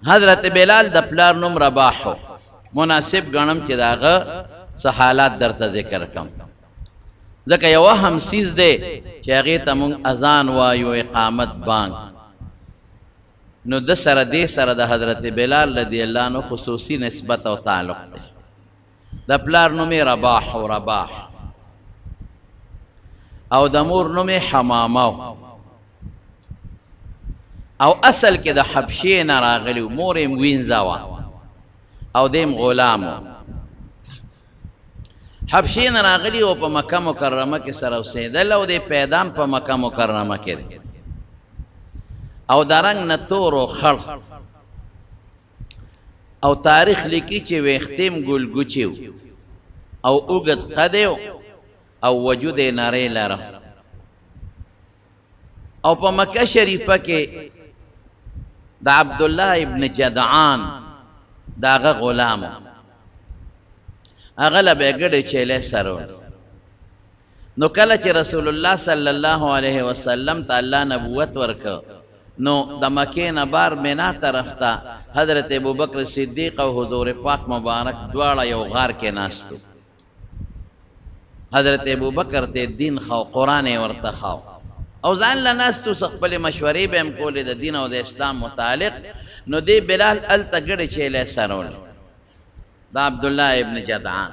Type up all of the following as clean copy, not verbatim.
حضرت بلال د پلار نوم رباح مناسب غنم چې داغه څه حالات درته ذکر کم ځکه یو هم سیز دی چې هغې ته مونږ اذان وایو اقامت بانک نو د سره دې سره د حضرت بلال رضی الله عنه خصوصي نسبت او تعلق دی د پلار نوم یې رباح او رباح او د مور نوم یې حمامه او اصل کې د حبشې نه راغلی مور یې وینځه وه او دیم غلام حبشې نه راغلی او په مکه مکرمه کې سره اوسېدل او د پیدام په مکه مکرمه کې دی او د رنګ نه تور و خړ او تاریخ لیکي چې ویښتیم ګلګوچي او اوږد قد او وجود یې نری لره او په مکه شریفه کې د عبدالله ابن جدعان د هغه غلام هغه له به یې ګډې چیلې سره نو کله چې رسول الله صلی الله علیه وسلم ته الله نبوت ورکړ نو د مکې نه بار مینا طرف ته حضرت ابوبکر صدیق او حضور پاک مبارک دواړه یو غار کې ناستو حضرت ابوبکر ته دین خو قرآن یې ورته خو او ځان له ناستو څه خپلې مشورې به هم کولې د دین او د اسلام متعلق نو دې بلال هلته ګډې چیلې سرولې د عبدالله ابن جدعان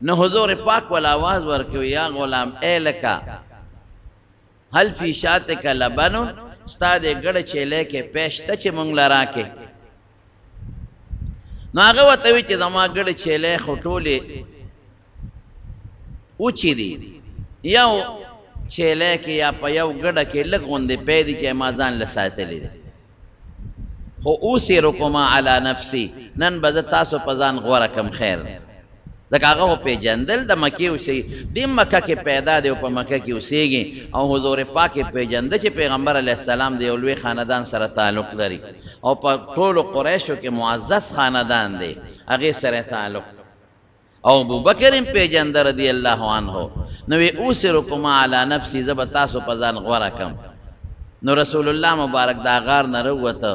نو حضور پاک ول آواز ورکوي یا غلام اے لکه هل فی شاتک لبن ستا دې ګډه چیلې کې پیشته چې مونږ له راکې نو هغه ورته وي چې زما ګډه چیلې خو ټولې اوچې دي یو چیلې کې یا په یو ګډه کې لږ غوندې پی دي چې ما ځان له ساتلې دي خو اوسیرکما علی نفسی نن به زه تاسو په ځان غوره کم خیر دی ځکه هغه وپېژندل د مکې اوسېږي دې مکه کې پیدا دی او په مکه کې اوسېږي او حضور پاک یې پېژنده چې پیغمبر علیه السلام د یو لوی خاندان سره تعلق لري او په ټولو قریشو کې معزز خاندان دی هغې سره تعلق او ابوبکر هم پېژنده رضی الله عنه نو وی اوسرکما علی نفسی زه به تاسو په ځان غوره کم نو رسول الله مبارک دا غار نه راووته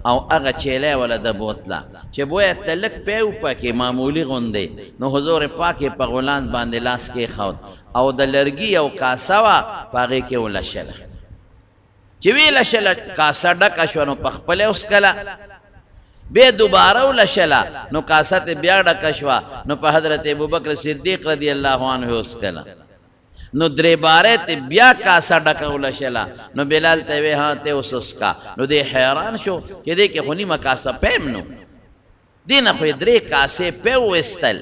او هغه چیلې ولا د بوتله چې بویه تلک پیو پکې معمولی غوندې نو حضور پاک په غولان باندې لاس کې خود او د لرګي او کاسه وه په هغې کې ولشله چې وی لشله کاسه ډکه شوه نو په خپله وسکله بیا دوباره ولشله نو کاسه ته بیا ډکه شوه نو په حضرت ابوبکر صدیق رضی الله عنه وسکله نو درې باره ته بیا کاسه ډکه ولشله نو بلال ته وی ها ته اوس وسکه نو دی حیران شو چې دې کې خو نیمه کاسه پیم نو دې نه خو یې درې کاسې پی وویستل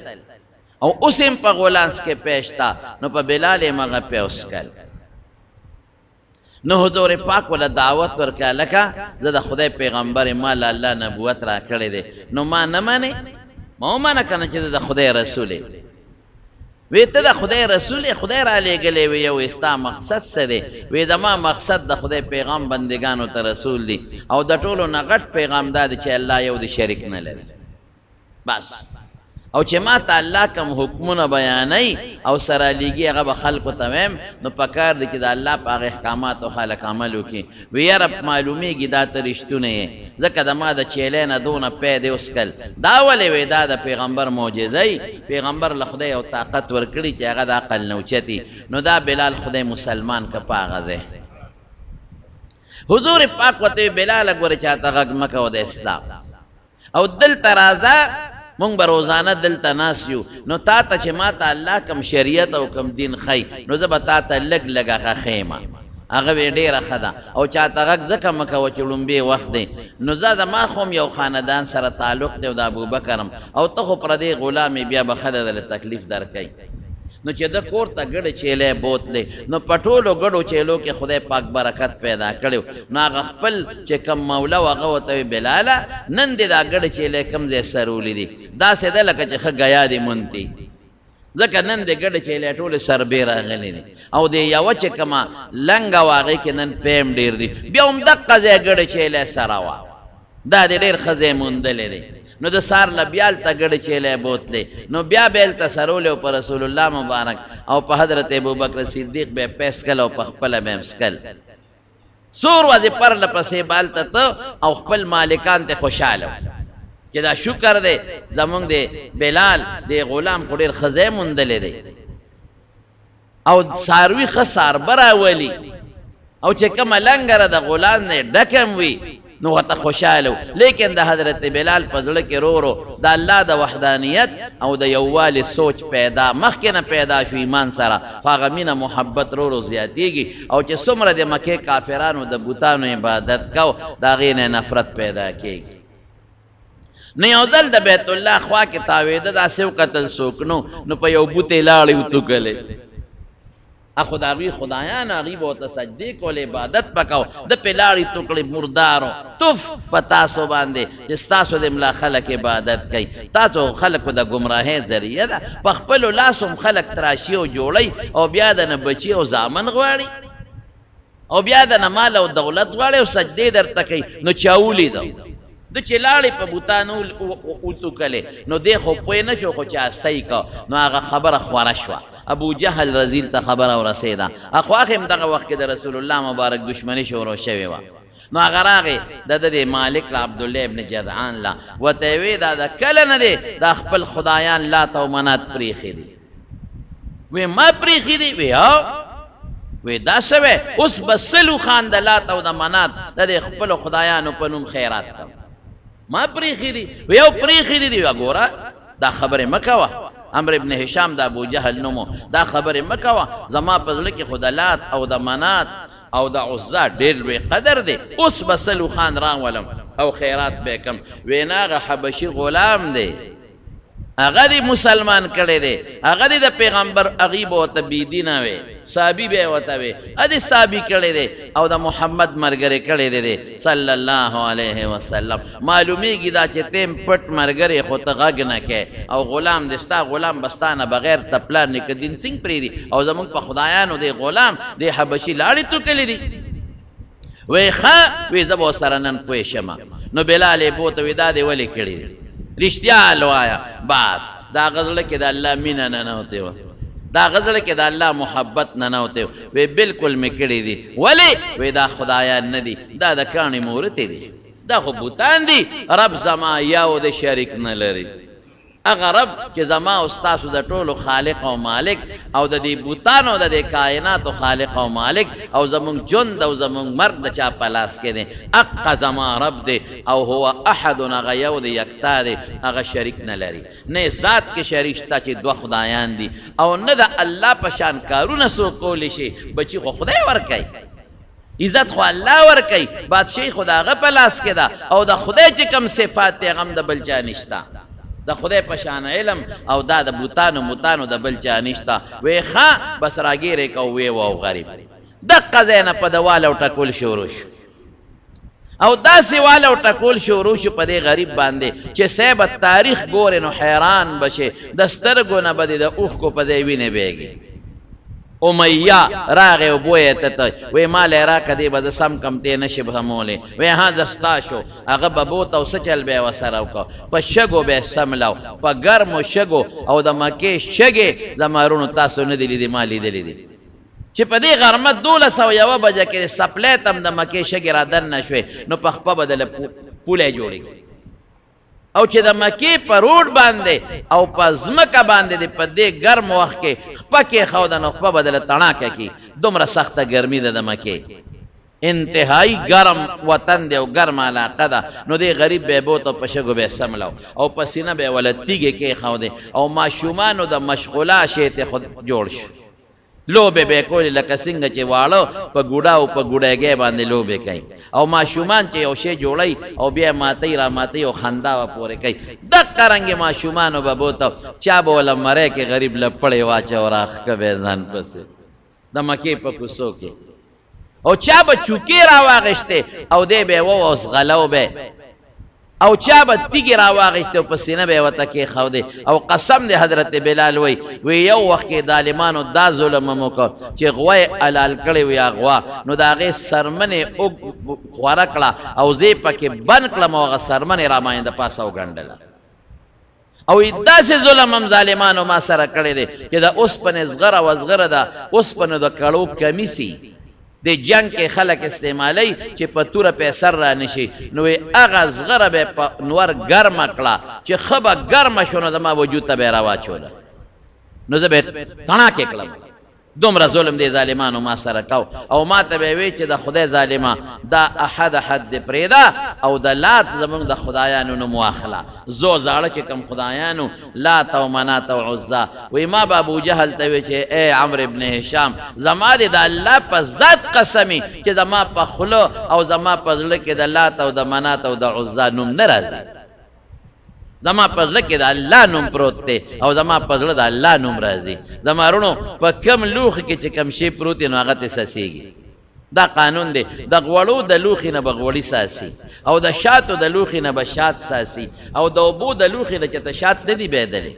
او اوس هم په غولانس کې پیشته نو په بلال یې مغه پی وسکل نو حضور پاک ولا دعوت ورکړه لکه زه د خدای پیغمبر ما له الله نبوت را کړی دی نو ما نه منې ما ومنه که نه چې د خدای رسول یې وی ته د خدای رسول یې خدای را لېږلی وی یو ستا مقصد څه دی وی زما مقصد د خدای پیغام بندګانو ته رسول دی او د ټولو نه غټ پیغام دا دی چې الله یو د شریک نه لري بس او چې ما ته الله کم حکمونه بیانوي او سره لیږي هغه به خلکو ته ویم نو پکار دی چې د الله په هغه احکاماتو خلک عمل وکړي وی یاره معلومیږي دا ته رښتونه یې ځکه د ما د چیلې نه دونه پی دی وسکل دا ولې وی دا د پیغمبر معجزه پیغمبر له خدای یو طاقت ورکړي چې هغه د عقل نه اوچتي نو دا بلال خدای مسلمان که په هغه ځای حضور پاک ورته بلاله ګوره چاته غږ مه کوه د اسلام او دلته راځه مونږ به روزانه دلته ناست یو نو تا ته چې ما ته الله کم شریعت او کم دین ښی نو زه به تا ته لږ لږ هغه ښیمه هغه به ډېره ښه ده او چاته غږ ځکه مه کوه چې لومبې وخت دی نو زه زما خو هم یو خاندان سره تعلق دی او د ابوبکر هم او ته خو پردې غلام بیا به ښه ده تکلیف درکوي نو چې د کور ته ګډه چیلې بوتلې نو په ټولو ګډو چیلو کې خدای پاک برکت پیدا کړی نو هغه خپل چې کم موله و هغه ورته وی بلاله نن دې دا ګډه چیلې کوم ځای سرولې دي داسې ده لکه چې ښه ګیا دې مونتي ځکه نن دې ګډه چیلې ټولې سربې راغلې دي او دې یوه چې کومه لنګه وه هغې کې نن پیم ډېر دي بیا هم دقه ځای ګډه چیلې سره وه دا دې ډېر ښه ځای موندلی دی نو د سار له بیا هلته ګډې چیلې بوتلې نو بیا به هلته سرولې او په رسول الله مبارک او په حضرت ابوبکر صدیق به یې پیسکل او په خپله به یې مسکل سور ورځې پرله پسې بالته ته او خپل مالکان ته خوشحاله چې دا شکر دی زمونږ د بلال د غلام خو ډېر ښه ځای موندلی دی او څاروي ښه څاربه راولي او چې کومه لنګره د غلام نه ډکم وي نو ورته خوشحاله و. لیکن د حضرت بلال په زړه کې رو رو د الله د وحدانیت او د یووالي سوچ پیدا مخکې نه پیدا شو ایمان سره، خو هغه مینه محبت رو رو زیاتېږي او چې څومره د مکې کافرانو د بوتانو عبادت کو د هغې نه نفرت پیدا کېږي. نه یو ځل د بیت الله خوا کې تاوېده، داسې وکتل څوک نو په یو بوت یې لاړې وتوکلې. اخو د هغوی خدایان هغوی به ورته سجدې کول، عبادت به کو، د پې لاړې توکړې مردارو. تف په تاسو باندې چې ستاسو د ملا خلک عبادت کوي، تاسو خلکو د ګمراهۍ ذریعه ده. په خپلو لاسو هم خلک تراشي او جوړوي او بیا د نه بچي او زامن غواړي او بیا د نه مال او دولت غواړي او سجدې درته کوي. نو چا ولیده د چې لاړې په بوتانو وتوکلې نو دی خو پوه نه شو، خو چا صحیح کو نو هغه خبره خوره شوه. ابو جهل رزیل ته خبره ورسېده. اخو هغې هم دغه وخت کې د رسول الله مبارک دشمني شروع شوې وه. نو هغه راغې د مالک له عبدالله ابن جدعان له ورته یې وې دا د کله نه دی دا خپل خدایان لات او منات پرېښي دي؟ وی ما پرېښي دي؟ وی وی دا څه وی؟ اوس به سلو خان د لات او د منات د خپلو خدایانو په نوم خیرات کوم. ما پرېښي دي؟ وی یو پرېښي دي. وی ګوره دا خبرې مه کوه، عمرو ابن هشام د ابو جهل نومو، دا خبرې مه کوه، زما په زړه کې خو د لات او د منات او د عزا ډېر لوی قدر دی. اوس به سلو خان راولم او خیرات به کم. وی نه هغه حبشي غلام دی، هغه دی مسلمان کړی دی، هغه دی د پیغمبر هغې به ورته بېدینه وی، صحابي به یې ورته وی، ادې صحابي کړی دی او د محمد ملګری کړی دی صلی الله علیه وسلم. معلومیږي دا چې تیم پټ ملګری خو ته غږ نه کوې او غلام دی ستا، غلام به ستا نه بغیر ته پلار نیکه دین سنګ پرېږدي او زمونږ په خدایانو دی غلام دی حبشي لاړې توکلې دي. وی ښه، وی زه به ورسره نن پوه شمه. نو بلال یې بوته وی دا دې ولې کړي دي؟ رښتیا لوایا. بس دا غزله کې د الله مینه ننوتې وه، دا غزله کې د الله محبت ننوتې وه. وی بالکل مې کړي دي. ولې؟ وی دا خدایان نه دي، دا د کاڼې مورتې دي، دا خو بوتان دي. رب زما یو د شریک نه لري، هغه رب چې زما او ستاسو د ټولو خالق او مالک او د دې بوتانو د دې کائناتو خالق او مالک او زمونږ ژوند او زمونږ مرګ د چا په لاس کې دی. حق زما رب دی او هو احد، هغه یو دی، یکتا دی، هغه شریک نه لري. نه ذات کې شریک شته چې دوه خدایان دي او نه د الله په شان کارونه څوک کولی شي. بچي خو خدای ورکوي، عزت خو الله ورکوي، بادشاهي خو د هغه په لاس کې ده او د خدای چې کوم صفات دی هغه هم د بل چا نشته. د خدای په شان علم او دا د بوتانو متانو د بل چا نشته. وی ښه بس راګیرې کو وی و غریب. دقه ځای نه په د واله او ټکول شروع شو او داسې واله او ټکول شروع شو په دې غریب باندې چې صاحب تاریخ ګورې نو حیران بشې، د سترګو نه به دې د اوښکو په ځای وینې بهېږي. امیه راغې او بویې ته وی مال یې راکړه، دې به زه سم کم تی نه شي سمولی. وی ها زه ستا شو. هغه به بوت او څه چل به یې ورسره وکړه، په شګو به یې سملو، په ګرمو شګو او د مکې شګې زمارونو تاسو نه دي لیدې، ما لیدلې دي چې په دې غرمه 1201 بجه کې سپلی ته هم د مکې شګې را دننه شوې نو په خپه به دله پولی جوړېږي او چې د مکې په روډ باندې او په ځمکه باندې د په دې ګرم وخت کې خپه کېښوده نو خپه به دله تڼاکه کي. دومره سخته ګرمي ده د مکې، انتهایی ګرم وطن دی او ګرم علاقه ده. نو دې غریب به یې بوت او په شګو به یې سملو او په سینه به یې وله تیږې کېښودې او ماشومانو د مشغولا شی ته خود جوړ شو. لوبې به یې کولې لکه څنګه چې واړه په ګوډا او په ګوډیګۍ باندې لوبې کوي او ماشومان چې یو شی جوړوي او بیا یې ماتوي را ماتوي او خندا به پورې کوي. دقه رنګې ماشومانو به بوته چا به وله مری کې غریب له پړې واچو راښکه به یې ځان پسې د مکې په کوڅو کې او چا به چوکې را واغېشتې او دی به یې ووس غلو به او چا به تیږې را واغېشتې او په سینه به یې ورته کېښودې او قسم دی حضرت بلال وی یو وخت کې ظالمانو دا ظلم هم وکړ چې غوا یې حلال کړې وي غوا نو د هغې سرمن یې خوره کړه او زه یې پکې بند کړم او هغه سرمن یې را باندې د پاسه وګنډله او داسې ظلم هم ظالمانو ما سره کړی دی چې د اوسپنې زغره وزغره ده اوسپنو د کړو کمیسي د جنگ کې خلک استعمالی چې په توره په سر را نشي نو هغه زغره به په نور ګرمه کړه چې خبه ګرمه شو نو زما وجود ته به راواچوله نو زه به تڼاکې کړم دومره ظلم دی ظالمانو ما سره کو او ما ته به وی چې د خدای ظالما دا احد دې پرېږده او د لات زمونږ د خدایانو نوم واخله زو زاړه چې کوم خدایانو لات او منات او عزا وی ما به ابوجهل ته وی چې ای عمرو ابن هشام زما دې د الله په ذات قسمي چې زما په خوله او زما په زړه کې د لات او د منات او د عزا نوم نه راځي زما په زړه کې د الله نوم پروت دی او زما په زړه د الله نوم راځي زما رونو په کم لوښي کې چې کم شی پروت دی نو هغه ته ساسیږي دا قانون دی د غوړو د لوښي نه به غوړي ساسي او د شاتو د لوښي نه به شات ساسي او د اوبو د لوښي نه چې ته شات نه دي بهدلی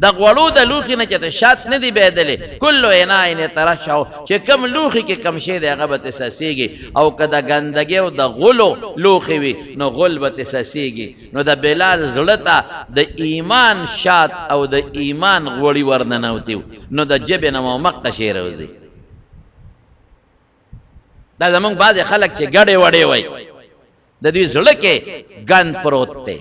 د غوړو د لوښي نه چې ته شات نه دي بهدلی کلو اناء ترشحو چې کم لوښي کې کم شی دی هغه به ته ساسیږي او که د ګندګۍ او د غلو لوښي وي نو غل به ته ساسیږي نو د بلال زړه ته د ایمان شات او د ایمان غوړي ورننوتي نو د ژبې نه مو مقه شی راوځي دا زمونږ بعضې خلک چې ګډې وډې وایي د دوی زړه کې ګند پروت دی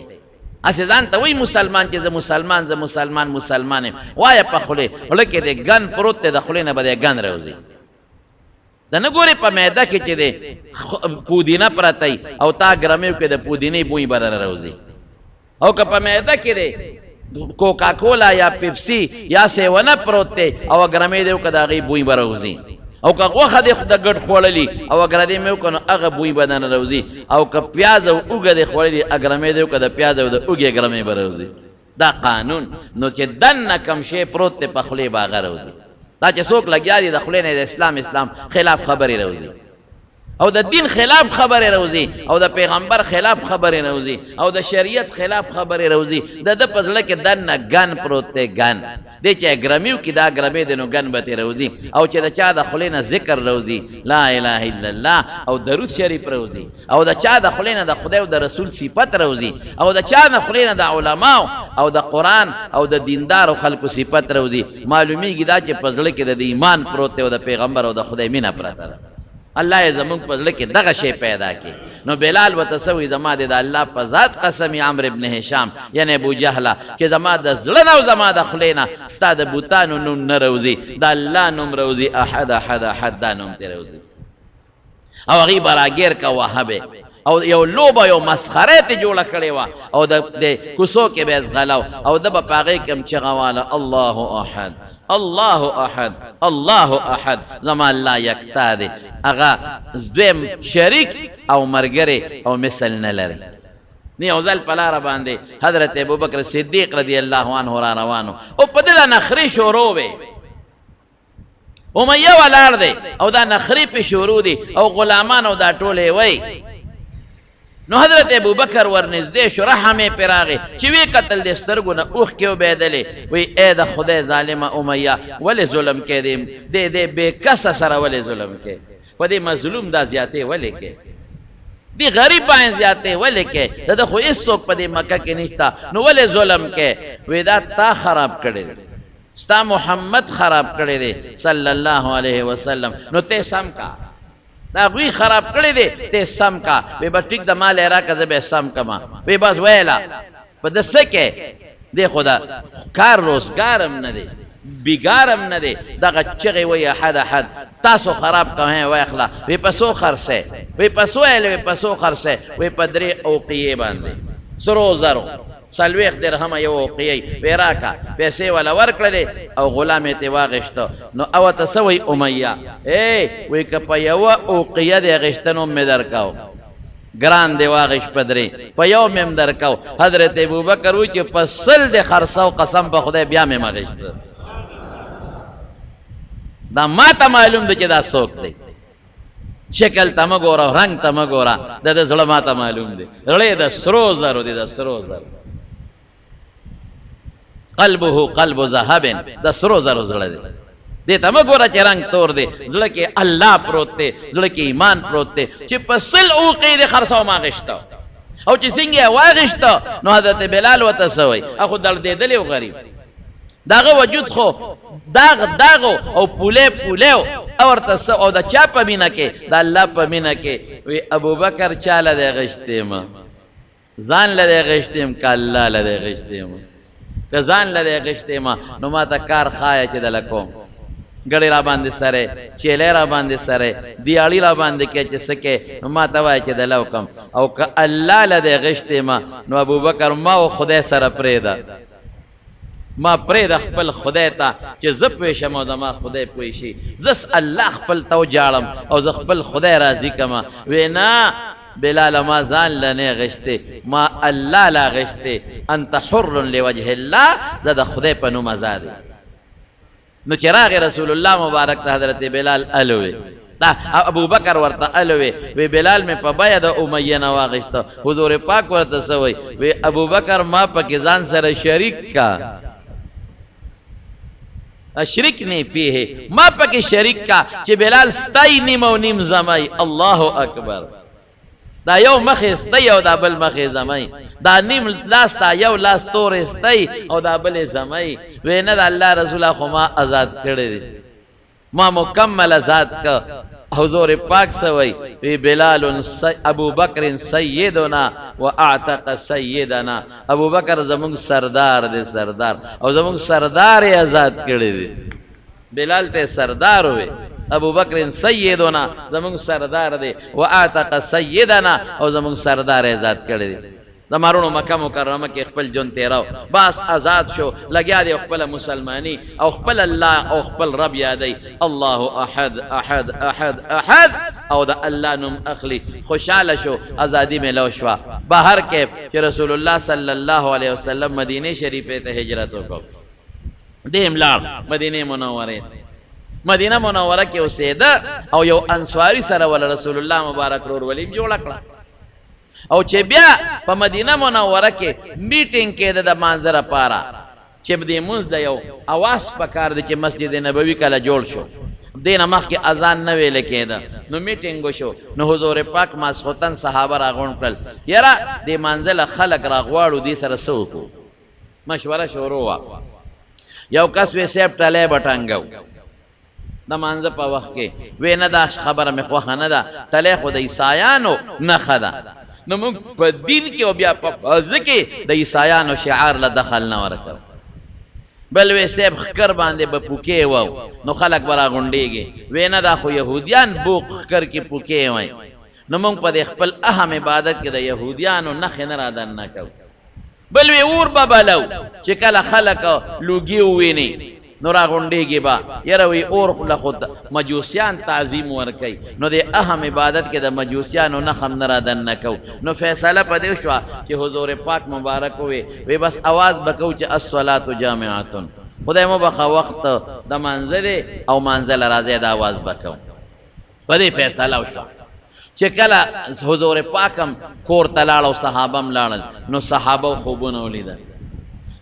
اسې ځان ته وایي مسلمان چې زه مسلمان یم وایه په خولې زړه کې د ګند پروت دی د خولې نه به د ګند راوځي د نه ګورې په معده کې چې د پودینه پرته او تا ګرمیو کې د پودینې بوی به در راوځي او که په معده کې د کوکاکولا یا پیپسي یا سیونه پروت دی او ګرمې دی که د هغې بوی به راوځي او که غوښه دی د ګډ خوړلي او اګره دې مې وکړو نو هغه بوی به نه راوځي او که پیاز او اوږه دې خوړلي اګرمې دې وکړه د پیاز او د اوږې ګرمې به راوځي دا قانون نو چې دننه کم شی پروت دی په خولې به هغه راوځي دا چې څوک لګیا دي د خولې نه د اسلام خلاف خبرې راوځي او د دین خلاف خبرې راوځي او د پیغمبر خلاف خبرې راوځي او د شریعت خلاف خبرې راوځي د په زړه کې دننه ګن پروت دی ګن دی چې ګرمیو کې دا ګرمې دی نو ګن به ترې راوځي او چې د چا د خولې نه ذکر راوځي لا اله الا الله او درود شریف راوځي او د چا د خولې نه د خدای او د رسول صفت راوځي او د چا د خولې نه د علماو او د قرآن او د دیندارو خلکو صفت راوځي معلومیږي دا چې په زړه کې د ایمان پروت دی او د پیغمبر او د خدای مینه پرته ده الله یې زمونږ په زړه کې دغه شی پیدا کړي نو بلال ورته سوی زما د الله په ذات قسم عمرو ابن هشام یعنی ابو جهله چې زما د زړه نه او زما د خولې نه ستا د بوتانو نوم نه راوځي د الله نوم راوځي احد دا نوم ترې راوځي او هغې به راګیر که وهبې او یو لوبه یو مسخره ته جوړه کړې وه او د کوڅو کې به یې ځغلو او ده به په هغې کې هم چغه واله الله احد الله احد زما الله یکتا دی هغه دویم شریک او مرګری او مثل نه لري نه یو ځل په لاره باندې حضرت ابوبکر صدیق رضی الله عنه را روانو او په دې نخرې شروع وې امیه ولاړ دی او دا نخرې پې شروع دي او غلامان او دا ټولې وی نو حضرت ابوبکر ورنږدې شو رحم یې پرې راغی چې وی قتل د سترګو نه اوښکې وبهېدلې وی ای د خدای ظالمه امیه ولې ظلم کې دې بې کسه سره ولې ظلم کې په دې مظلوم دا زیاتې ولې کې دې غریب باندې زیاتې ولې کې د خو هېڅوک په دې مکه کې نشته نو ولې ظلم کې وی دا تا خراب کړی دی ستا محمد خراب کړی دی صلی الله علیه وسلم نو ته سم کا دا غوی خراب کړی دی ته سم کا وی بس ټیک د مال راکه زه به سم کما وی بس ویلا په د څه کې دی خدا کار روزګارم نه دی بیګارم نه دی دغه چغې وی احد تاسو خراب کوئ واخلا وی پسو خرڅه وی پسو اله وی پسو خرڅه وی په درې اوقیې باندې زرو زرو سلویخ درهم یو اوقیې وی راکا پیسې ولا ورکړلې او غلام یې واغشتو نو او ته سوی امیه وی که په یو اوقیه د غشتنو مې درکاو ګران دی واغش پدری په یو مې درکاو حضرت ابوبکر و چې په سل د خرڅو قسم په خدای بیا مې مغشت دا ما ته معلوم دی چې دا څوک دی شکل ته مه ګوره رنګ ته مه ګوره د زړه ما ته معلوم دی زړه د سرو زرو دی د سرو زرو قلبه قلب ذهب د سرو زرو زړه دی دې ته مه ګوره چې رنګ تور دی زړه کې الله پروت دی زړه کې ایمان پروت دی چې په سل اوقې د خرڅو ما غشته او چې څنګه یې واغشته نو حضرت بلال ورته څه وایي هغه خو دردېدلی و غریب داغه وجود خو داغو او پولیو اورته او د چا په مینه کې د الله په مینه کې وی ابوبکر چاله دی غشتیم ځان لده غشتیم که الله لده غشتیم که ځان لده غشتیم نو ما ته کار خایه چې دله کوم ګړی را باندې سره چیلې را باندې سره دیاړي را باندې کې چې سکه نو ما ته وای چې دله وکم او که الله لده غشتیم نو ابوبکر ما او خدای سره پرېده ما پرېده خپل خدای ته چې زه پوه شم او زما خدای پوه شي زس الله خپل ته وجاړم او زه خپل خدای راضي کما وی نه بلال ما ځان لنه غشته ما الله لا غشته انت حر لوجه الله زه د خدای په نوم آزاد نو چراغ رسول الله مبارک ته حضرت بلال الوي ابو بکر ورته الوي وی بلال میں په بیا د امیہ نه واغشته حضور پاک ورته سوی وی ابو بکر ما پکې ځان سره شریک کا اشرکنی فیه ما پکې شریک کا چې بلال ستای نیم او نیم زمای الله اکبر دا یو مخې استی او دا بل مخې زمای دا نیم لاس تا یو لاس تور استی او دا بل زمای وی نه د الله رسول خو ما آزاد کړی دی ما مکمل آزاد کا حضور پاک سوی وی بلال ابو بکر سیدنا و اعتق سیدنا ابو بکر زمون سردار دی سردار او زمون سردار آزاد کړی دی بلال ته سردار وی ابو بکر سیدنا زمون سردار دی و اعتق سیدنا او زمون سردار آزاد کړی دی زمارونو مکه مکرمه کې خپل جون تیراو بس آزاد شو لګیا دی خپل مسلمانی او خپل الله او خپل رب یادی الله احد احد احد احد او دا الله نوم اخلی خوشاله شو ازادي ملو شو بهر کې چې رسول الله صلی الله علیه وسلم مدینه شریفه ته هجرت وکړ دیم لار مدینه منوره مدینه منوره کې اوسېده او یو انصاری سره ول رسول الله مبارک رور ولیم جوړ کړ او چې بیا په مدینه منوره کې میټینګ کېده د منظره پاره چې دې مونږ د یو اواز پکار دی چې مسجد نبوي کله جوړ شو دینه مخکې اذان نه ویل کېده نو میټینګ وشو نو حضور پاک ماسختن صحابه راغون کړل یاره دې منځله خلک راغواړو دې سره سوکو مشوره شروع وا یو کس وی سیب ټلې بټنګو د مانځه په وخت کې وې نه دا خبره مې خوښه نه ده تلې خو د عیسایانو نه خدا نو موږ په دین کې او بیا په ځکه د عیسایانو شعار له دخل نه ورکو بل وې سیب خکر باندې به پوکې وو نو خلک برا غونډيږي وې نه دا خو يهوديان بوق خکر کې پوکې وای نو موږ په خپل اهم عبادت کې د يهوديانو نه خنر اذان نه کو بل وې اور ببلو چې کله خلک لوګي ویني نو را غونډيږي با یره وی اور له خود مجوسیان تعظیم ورکي نو د اهم عبادت کې د مجوسیانو نه خم نه رادن نکو نو فیصله پدې شو چې حضور پاک مبارک وي بس आवाज بکو چې الصلاه جامعه خدای مو بخا وخت د منزل او منزل راځي د आवाज بکو پدې فیصله وشو چې کله حضور پاکم کور تلاړو صحابم لاړل نو صحابه خوبونه ولیدل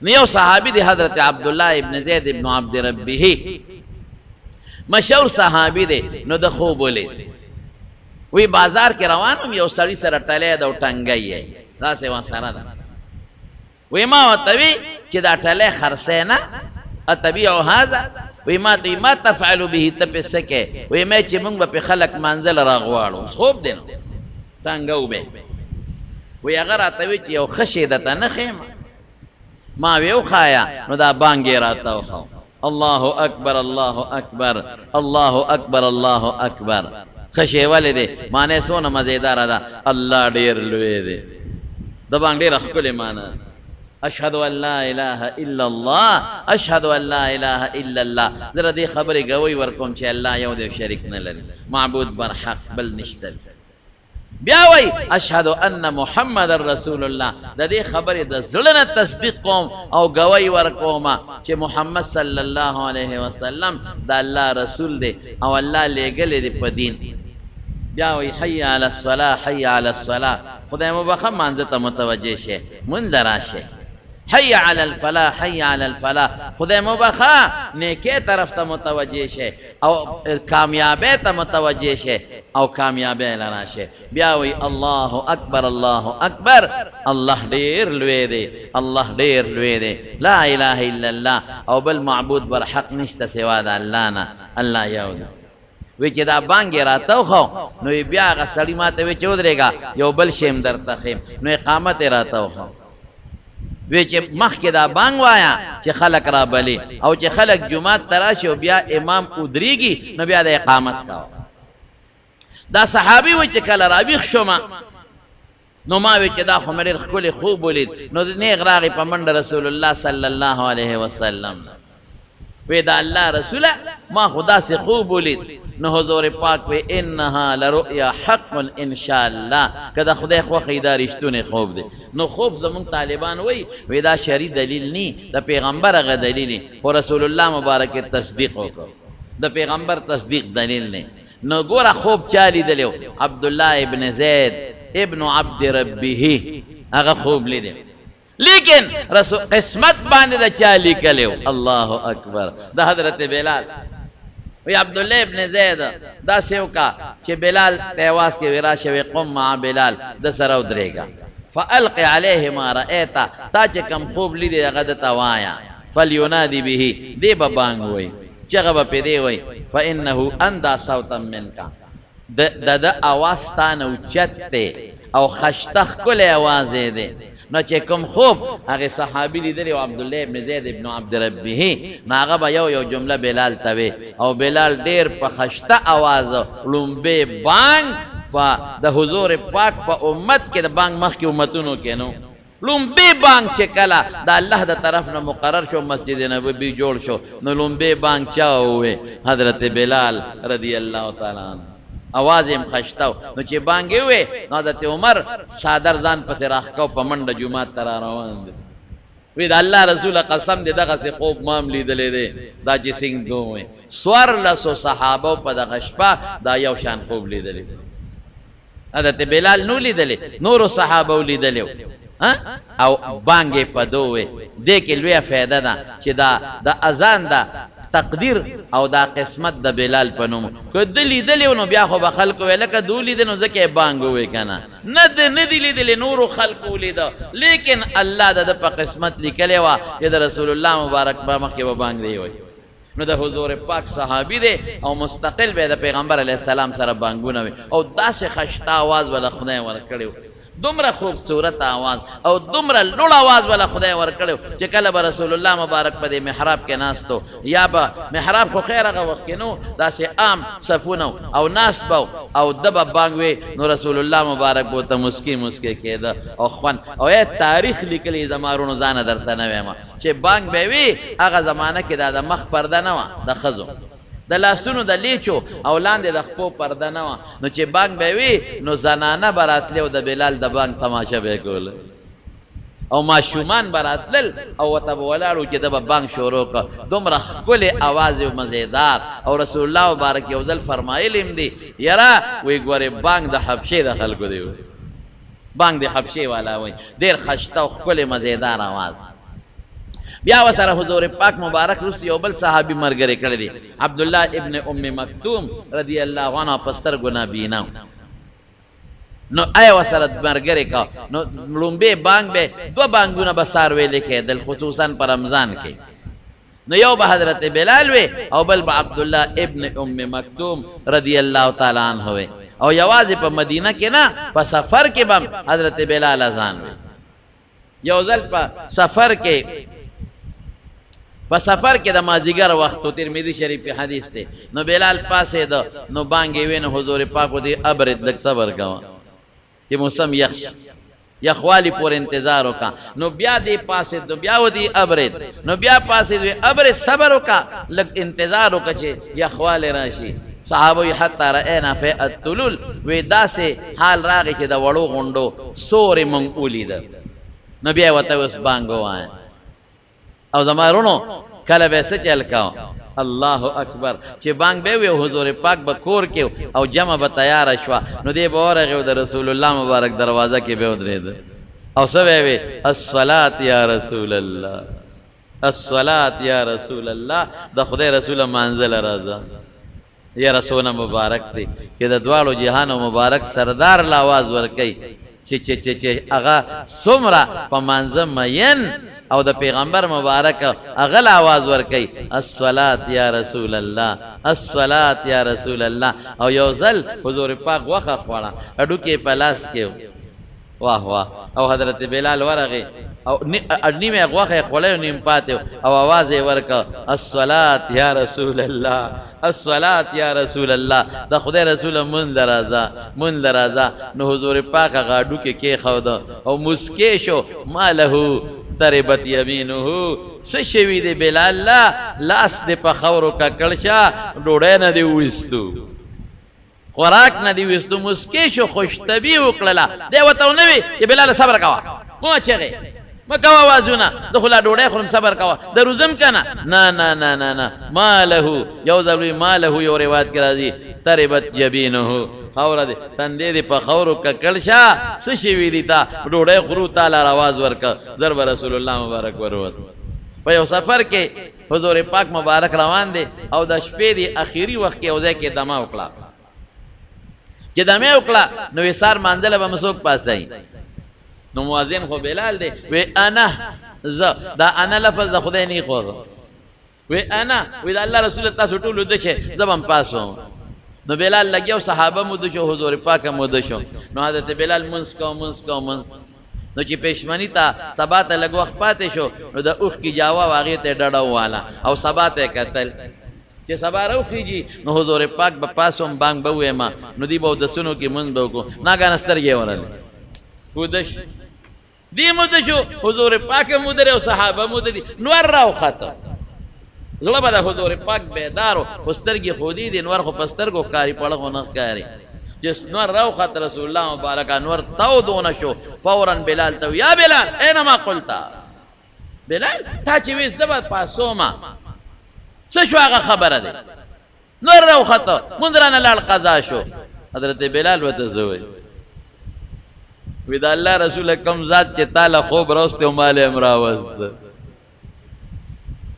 نیو صحابی دی حضرت عبداللہ ابن زید ابن عبد ربه مشهور صحابی دی نو د خوب ولید وی بازار کې روانم یو سړی سره ټلې د ټنګي دا څه و سره ده وی ما وتوی چې دا ټلې خرسه نه اتبيع هذا وی ما تفعل به تپسکه وی ما چې موږ په خلق منزل راغواړو خوب دینو ټنګو به وی اگر اتوی چې یو خشیدته نه خېما ما ویو خایا نو دا بانگی راتاو خواو الله اکبر الله اکبر الله اکبر الله اکبر خشی والی دی مانے سونا مزیدار دا اللہ دیر لوی دی دا بانگ دیر اخکل مانا اشہدو ان لا الہ الا اللہ اشہدو ان لا الہ الا اللہ ذرا دی خبری گوئی ورکم چه اللہ یو دیو شرک نلری معبود بر حق بل نشتل بیاوی اشهدو ان محمد رسول الله د دې خبرې د زړه تصدیق کوم او گواہی ورکوم چې محمد صلی الله علیه وسلم د الله رسول دی او الله لېږلی دی په دین بیاوی حی علی الصلاة حی علی الصلاة خدای مو بخښه مانځه ته متوجه شه مونږ راشه حی علی الفلاح حی علی الفلاح، خدای مبخا نیکی طرف ته متوجه شه او کامیابی ته متوجه شه او کامیابی لرا شه. بیا وی الله اکبر الله اکبر، الله ډیر لوی دی، الله ډیر لوی دی، لا اله الا الله، او بل معبود بر حق نشته سوا د الله نه، الله یو دی. وی چې دا بانګ راته خو نو بیا هغه سړی ماته وی چې ودرېږه یو بل شیم درته ښیم، نو اقامت راته خو وی چې مخکې دا بانګ وایا چې خلق را بلی، او چې خلق جمعات ته راشي او بیا امام ودرېږي نو بیا د اقامت کوه. دا صحابي وی چې کله راویښ شوم نو ما وی چې دا خو مې ډېر ښکلی خوب ولید، نو نیغ راغی په منډه رسول الله صلی الله علیه وسلم وی دا الله رسوله ما خدا سے خوب ولید. نو حضور پاک وی انها لرؤیا حق ان شاء الله، کدا خدای خوښی دا رښتونه خوب دی. نو خوب زمون طالبان وی دا شرعي دلیل نی، د پیغمبر هغه دلیل نی، خو رسول الله مبارک تصدیق وکړ، د پیغمبر تصدیق دلیل نی. نو ګوره خوب چا لیدلی؟ عبدالله ابن زید ابن عبد ربه هغه خوب لیدلی، لیکن رسول قسمت باندې د چا لیکلی؟ الله اکبر، د حضرت بلال. وی عبدالله ابن زید دا سیو کا چې بلال تیواز کې وراشه وی قم مع بلال د سره ودرېږه، فالق علیه ما رأیتا، تا چې کم خوب لیدی هغه دته وایا، فلینادی به دی به بانګ وی چغه به پې دی وی فانه اندى صوتا منک، د اواز تانه اوچت دی او خشته ښکلی اواز دی. نو چې کوم خوب هغه صحابي لیدلی و عبدالله ابن زید ابن عبد ربه، نو هغه به یو جمله بلال ته وی، او بلال ډېر په خشته اواز لومبې بانګ په د حضور پاک په امت کې، د بانګ مخکې امتونو کې نو لومبې بانګ چې کله د الله د طرف نه مقرر شو مسجد نبوي جوړ شو، نو لومبې بانګ چا ووی؟ حضرت بلال رضی الله تعالی عنہ. आवाज هم خشتاو نو چې بانګې وې نو حضرت عمر صادر ځان پسې راخکاو په منډه جومات ته را روان دی. وی د الله رسول قسم دې دغسې خوب ما هم لیدلی دی دا چې څنګه وې څوارلسو صحابو په دغه شپه دا یو شان خوب لیدلی. حضرت بلال نو لیدلی، نورو صحابو لیدلی او بانګې په دو وې. دې کې لویه فایده ده چې دا اذان ده تقدیر او دا قسمت د بلال په نوم، که ده لیدلی نو بیا خو به خلکو وی لکه دو لیده نو ځکه یې بانګ ووی که نه دی لیدلی نورو خلکو ولیده، لیکن الله د ده په قسمت لیکلی وه چې د رسول الله مبارک په مخکې به بانګ دی وی. نو د حضور پاک صحابي دی او مستقل به د پیغمبر علیه السلام سره بانګونه وي او داسې خشته آواز به د خدای ورکړی و، دومره خوبصورت آواز او دومره لوړ آواز ولا خدای ورکړو چې کله به رسول الله مبارک په دې محراب کې ناستو، یا به محراب خو خیر هغه وخت کې نو داسې عام صفونه او ناس به او ده به بانګ وی، نو رسول الله مبارک به ورته مسکي کېده او خوند او تاریخ لیکلی زمارونو ځانه درته نه وایم چې بانګ به وي هغه زمانه کې دا د مخ پرده نه وه د ښځو، د لاسونو د لیچو او لاندې د خپو پرده نه وه، نو چې بانګ به وي نو زنانه به راتلې او د بلال د بانګ تماشه به یې کوله او ماشومان به راتلل او ورته به ولاړ چې ده به بانګ شروع کړه. دومره ښکلې اواز یې مزېدار او رسول الله مبارک یو ځل فرمایلی هم دي یاره وی ګورې بانګ د حبشې د خلکو دی، بانګ د حبشې والا وی ډېر خشته او ښکلې مزېدار اواز. بیا وسره حضور پاک مبارک روس یو بل صحابي مرګري کړی دی عبدالله ابن ام مکتوم رضی الله عنه پستر ګنا بینا، نو آیا وسره مرګري کا نو لومبه بانګ به دو بانګونه بسار ویلې کېدل خصوصا په رمضان کې، نو یو به حضرت بلال وی او بل به عبدالله ابن ام مکتوم رضی الله تعالی عنه وی، او یوازې په مدینه کې نه په سفر کې به حضرت بلال اذان وی. یو ځل په سفر کې د مازدیګر وخت ترمذی شریف کې حدیث دی، نو بلال پاسې ده نو بانګې وی نو حضور پاک دی ابرد لږ صبر کوه چې موسم یخوالی پور انتظار وکا، نو بیا دی پاسې نو بیا ودی ابرد، نو بیا پاسې دی ابرد صبر وکا لږ انتظار وکا چې یخوالی راشي. صحابه حتی رأینا فی الطلول وی داسې حال راغی چې د وړو غونډو سورې مونږ ولیده، نو بیا ورته اوس بانګ ووایه او زمارونو کله به څه چل کاو الله اکبر چې بانګ به وي حضور پاک به کور کې او جمع به تیار شوه، نو دی به ورغی د رسول الله مبارک دروازه کې به ودرېده او سوی الصلاة یا رسول الله، الصلاة یا رسول الله، د خدای رسول منزل رازا یا رسول مبارک دی کہ د دوالو جهان مبارک سردار لاواز ورکی چې هغه څومره په منځه مین او د پیغمبر مبارک هغه لاواز ورکی الصلاة یا رسول الله، الصلاة یا رسول الله. او یو ځل حضور پاک وخه خوړه اډو کې پلاس کې واه واه او حضرت بلال ورغه او نیمه غوخه خولې نیم پاتې او आवाज یې ورکا الصلاة یا رسول الله، الصلاة یا رسول الله. د خدای رسول من درازا نو حضور پاک غاډو کې خود او مسکې شو ماله تربت یمینه سشوی دی بلال لاس دی په خورو کا کړشا ډوډۍ نه دی وستو خوراک نه دی وستو مسکې شو خوشطبی وکړه دی وته نو چې بلال صبر کوا مو چغه مکوا وازونه دخلا ډوډۍ خورم صبر کوا دروزم کنه نه ماله یو ذوی ماله یو روایت کرا دی تربت جبینه خور دی تندې دی په خورو کا کړشا سشوی دی تا ډوډۍ خورو تعالی आवाज ورک ضرب رسول الله مبارک وروت په یو سفر کې حضور پاک مبارک روان دی او د شپې دی اخیری وخت کې اوځه کې دما وکړه چې دمه وکړه نو وسار منځله به مسوک پاسای نو مؤذن خو بلال دی و انا ز دا انا لفظ د خدای نه خو و انا و د الله رسول تاسو ټول د چې زبم پاسو نو بلال لګیو صحابه مو د حضور پاک مو د شو نو حضرت بلال منس کو نو چې پېشمنی تا سبا ته لګ وخت پاتې شو نو د اوخ کی جاوا واغې ته ډډاو والا او سبا ته قتل چې سبا روخیږي نو حضور پاک په پاسوم بانګ بوې ما نو دی بو د سونو کې من بو کو ناګان سترګې ورل خودش دی مدشو حضور پاک مدر او صحابه مدر نور راو خطا زړه به د حضور پاک بیدارو پسترګې خودی دی نور خو پسترګو کاری پړغو نه کاری جس نور راو خط رسول الله مبارک نور تو دون شو فورا بلال تو یا بلال اینما قلتا بلال تا چې وې زبر پاسوما څه شو هغه خبره ده نور راو خط مندرانه لال قضا شو حضرت بلال وته زوی ودا الله رسول کم ذات چې تعالی خوب راسته مال امراوز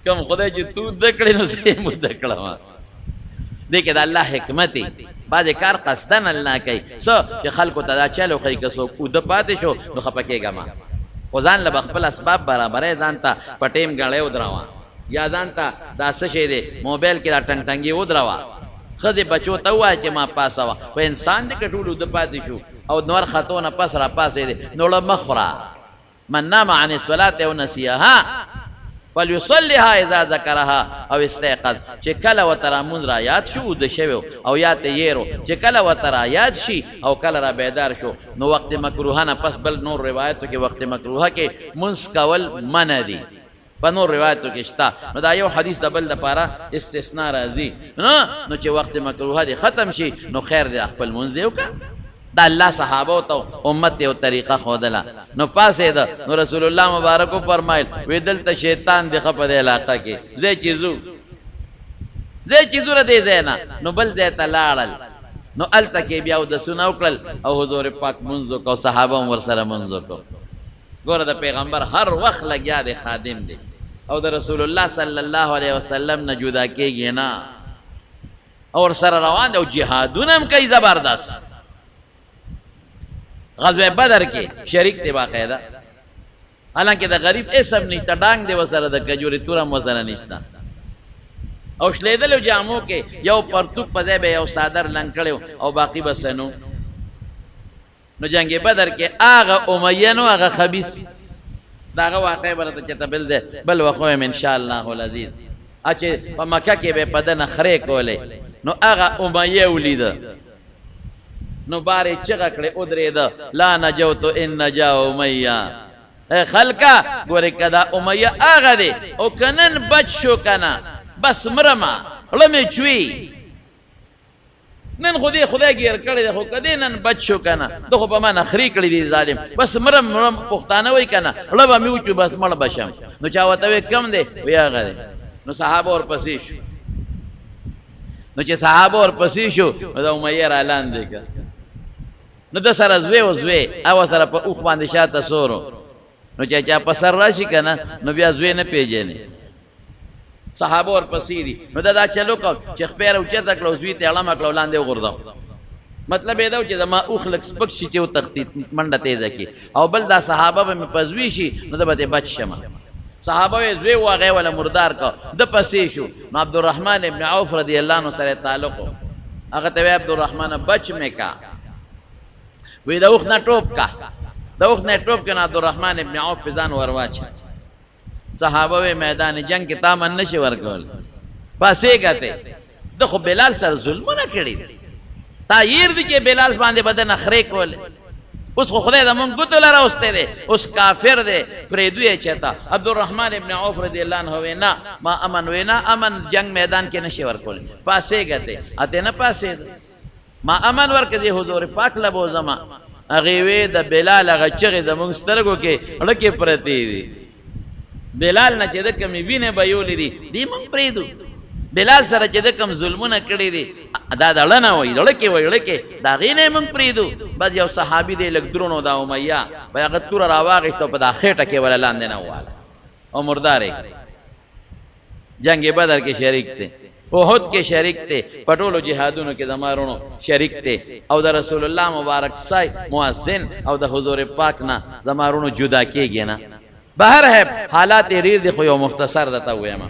کم خدای چې تو دکړې نو سې مو دکړه ما دې کې د الله حکمت بعد کار قصدن الله کوي سو چې خلکو ته دا چلو خی کسو کو د پاتې شو نو خپکیګه ما وزن ل خپل اسباب برابرې ځان ته پټیم غړې ودراوا یا ځان ته دا څه شي دی موبایل کې دا ټنګ ټنګي ودراوا خدای بچو ته وای چې ما پاسوا و انسان دې کټولو د پاتې شو او نور خاتون پس را پاسې دی نو لمخرا من نام عن الصلاه او نسيها فليصليها اذا ذكرها او استيقظ چې کله وتر مون را یاد شو د شوی او یاد یېرو چې کله وتر یاد شي او کله را بیدار شو نو وخت مکروه نه پس بل نور روایتو کې وخت مکروه کې منس کول منع دي په نور روایتو کې شتا نو دا یو حدیث د بل لپاره استثناء راځي نو چې وخت مکروه دي ختم شي نو خیر دی خپل منځ دیو کا دا الله صحابه ته امت یو طریقه خودله نو پاسې ده نو رسول الله مبارک فرمایل وی دلته شیطان دی خپل علاقه کې زې چیزو را دی زینا نو بل دې تلاړل نو الته کې بیا د سنو کړل او حضور پاک منځو کو صحابه ور سره منځو کو ګوره د پیغمبر هر وخت لګیا دی خادم دی او د رسول الله صلی الله علیه وسلم نه جدا کېږي نه اور سره روان دی او جهادونه هم کوي زبردست غزوه بدر کې شریک دی باقاعده حالانکه د غریب اسم نشته ډانګ دی وسره د کجوري تورم وسره نشته او شلیدل جامو کې یو پرتوک په ځای به یو صادر لنکړو او باقی بسنو نو جنگ بدر کې هغه امیه نو هغه خبيث داغه واقع برته چته بل دی بل وقوم ان شاء الله العزيز اچ په مکه کې به پدن خره کولې نو هغه امیه ولید نو بارے چغه کړه او درې ده لا نجوت ان نجا امیہ اے خلقا ګوره کدا امیہ هغه دی او کنن بچ شو کنه بس مرما لمه چوي نن خدای گیر کړي خو کدی نن بچ شو کنه دغه په ما نخري کړي دي ظالم بس مرم پښتانه وای کنه لبا میوچو بس مړ بشم نو چا وته کم دی وی هغه دی نو صحابه اور پسې شو نو چې صحابه اور پسې شو دا امیہ اعلان دی نو د سره زوی او زوی او سره په اوخ باندې شاته سورو نو چا په سر راشي کنه نو بیا زوی نه پیژنې صحابه ور پسې دي نو دا چلو کو چې خپیر او چته کلو زوی ته علامه کلو لاندې وګرځاو مطلب دا چې ما اوخ لک سپک شي چې تختی منډه تیزه کی او بل دا صحابه به پزوی شي نو د به بچ شمه صحابه زوی واغه ولا مردار کو د پسې شو نو عبدالرحمن ابن عوف رضی الله عنه سره تعلق هغه ته عبدالرحمن بچ مې کا وی دا اوخ نه ټوپ کا دا اوخ نه ټوپ کنه عبدالرحمن ابن عوف په ځان ورواچ صحابه میدان جنگ کې تامن نشي ورکول پاسې کته د خو بلال سره ظلم نه کړی تایر دی چې بلال باندې بدن اخره کول اوس خو خدای د مونږ ګوتو لاره اوسته دی اوس کافر دی پریدوی چتا عبدالرحمن ابن عوف رضی الله عنه وینا ما امن وینا امن جنگ میدان کې نشي ورکول پاسې کته اته نه پاسې ما امن ورکړي حضور پاک لبو زما هغه وی د بلال هغه چغه زموږ سترګو کې لکه پرتی دي بلال نه چې د کمی وینه بيولې دي مونږ پریدو بلال سره چې د کم ظلمونه کړی دي دا دړنه وای لکه دا غینه مونږ پریدو بس یو صحابي دی لک درونو دا امیہ بیا هغه تور راواغې ته په دا خېټه کې ولا لاندې نه واله او مردارې جنگ بدر کې شریک ته احد کې شریک ته پټولو جهادونو کې زمارونو شریک ته او د رسول الله مبارک سای مؤذن او د حضور پاک نه زمارونو جدا کېږي نه بهر ہے حالات ډیر دي خو یو مختصر دته وایم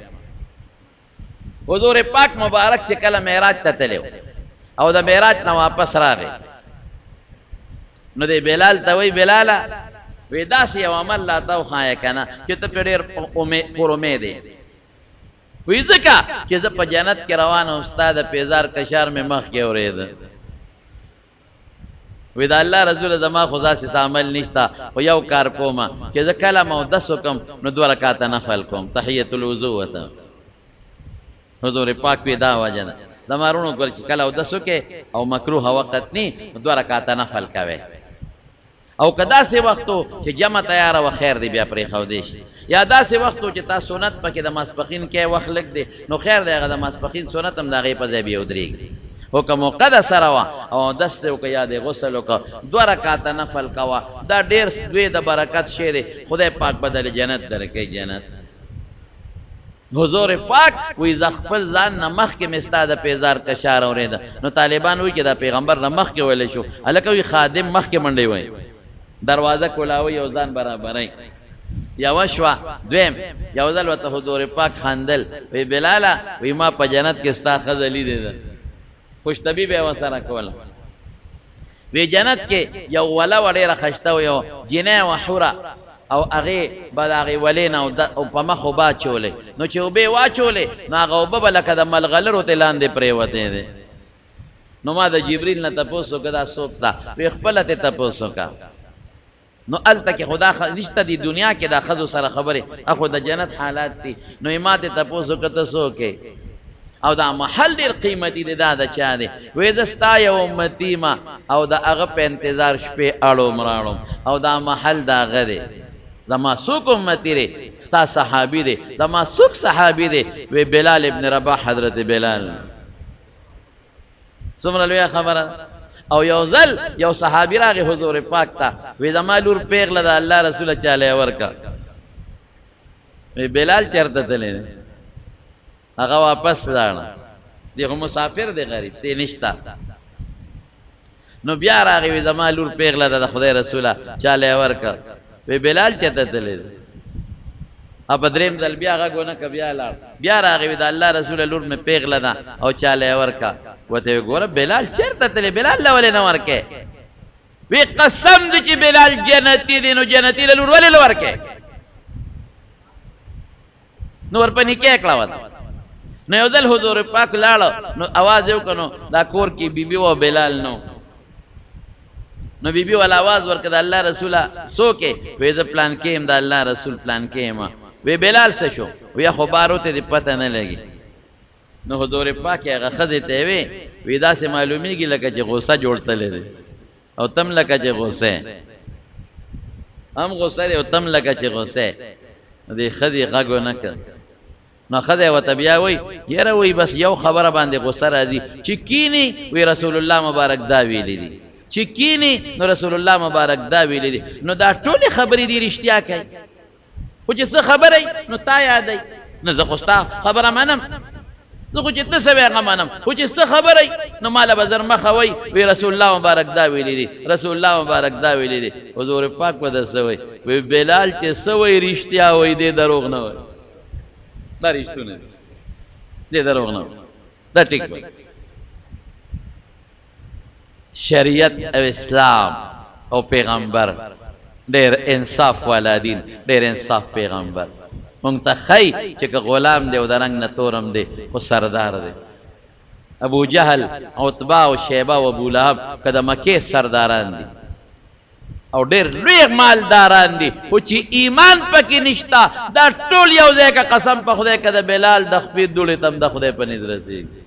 حضور پاک مبارک چې کله معراج ته تلو او د معراج نه واپس راغی نو دی بلال ته وی بلالا وی داسې یو عمل لا تا وخایه کنه چې ته په ډېر پر امید وی ځکه چې زه په جنت کې روان او استاد پیزار کشار مې مخ کې اورېده وی دا الله رسول زما خدا سے عمل نشتا او یو کار کوم چې زه کله مودس کوم نو 2 رکعات نفل کوم تحیت الوضو وته حضور پاک وی دا وجنه زمارونو کول چې کله ودسو کې او مکروه وخت نی 2 رکعات نفل کوي او کدا سي وختو چې جمع تیار او خیر دی بیا پرې خو دیش یا دا سي وختو چې تا سنت پکې د ماسپخین کې وخت لګ دی نو خیر دی هغه د ماسپخین سنت هم دغه په ځای بیا ودرېږي حکم مقدس سره او دسته او یاد غسل وک 2 رکعات نفل کوا دا ډیر دوی د برکت شه دی خدای پاک بدل جنت درکې جنت حضور پاک وی زخپل ځان نمخ کې مستاده پیزار کشار اورید نو طالبان وی چې دا پیغمبر نمخ کې ویل شو الکوي خادم مخ کې منډي وای دروازه کولاوي او ځان برابرای یا وشوا دویم یو ځل وته حضور پاک خندل وی بلالا وی ما په جنت کې ستا خزلی دي خوش طبيب وسره کوله وی جنت کې یو ولا وړه رخصته یو جنې وحوره او هغه بعد هغه ولین او په مخ وبا چولې نو چې وبې واچولې نو هغه وب لکه د ملغلر ته لاندې پرې وته دي نو ما د جبريل نه تاسو کدا سوپتا وی خپل ته تاسو کا نو الته کې خدا نشته دی دنیا کې د خزو سره خبره اخو د جنت حالات دي نو ماته تاسو کته سو کې او دا محل ډیر قیمتي دی دا د چا دی وې دستا یو امتی ما او دا هغه په انتظار شپې اړو مراړو او دا محل دا غره زما سوک امتی ری ستا صحابی دی زما سوک صحابی دی وی بلال ابن رباح حضرت بلال سمرا لویا خبره او یو ځل یو صحابی راغی حضور پاک تا وی زما لور پیغله د الله رسول چاله ورکا وی بلال چرته تللی هغه واپس لاړ دغه مسافر دی غریب سی نشتا نو بیا راغی وی زما لور پیغله د خدای رسوله چاله ورکا وی بلال چته تللی اپ دریم دل بیا غونه ک بیا لا بیا راغی د الله رسول لور می پیغله دا او چاله ورکا وته ګوره بلال چرته تللی بلال لولې نه ورکه وی قسم دې چې بلال جنتی دی نو جنتی لور ولې ورکه نو ور پني کې کلا وته نو یو دل حضور پاک لاړ نو आवाज یو کنو دا کور کې بیبي و بلال نو بیبي ول आवाज ورکړه الله رسوله سوکه وې ز پلان کې ام د الله رسول پلان کې ما وی بلال څه شو وی خبرو ته دې پته نه لګي نو حضور پاک هغه خدای ته وی دا سه معلومیږي لکه چې غوسه جوړتلې او تم لکه چې غوسه هم غوسه او تم لکه چې غوسه دې خدای غږ نه کړ نو خدای وته بیا وی یره وی بس یو خبره باندې غوسه راځي چې کینی وی رسول الله مبارک دا ویلی دي چې کینی نو رسول الله مبارک دا ویلي دي. نو دا ټولې خبرې دي رښتیا کوي، خو چې څه خبره نو تا یادوي. نه زه خو ستا خبره منم، زه خو چې ته څه وایې هغه منم، خو چې څه خبره نو ماله به زر مخه وی رسول الله مبارک دا ویلي دي، رسول الله مبارک دا ویلي دي. حضور پاک به در څه وی بلال چې څه وی رښتیا وی دی دروغ نه وی، دا رښتونه دی دروغ نه وی، دا ټیک وی. شریعت او اسلام او پیغمبر ډېر انصاف والا دین، ډېر انصاف پیغمبر. مونږ ته ښایي چې که غلام دی او د رنګ نه تورم دی خو سردار دی. ابو جهل، عتبه او شیبه او ابو لهب که د مکې سرداران دي او ډېر لوی مالداران دي، خو چې ایمان پکې نشته دا ټول یو ځای که قسم په خدای که د بلال د خپې دوړې ته هم د خدای په نیز رسېږي.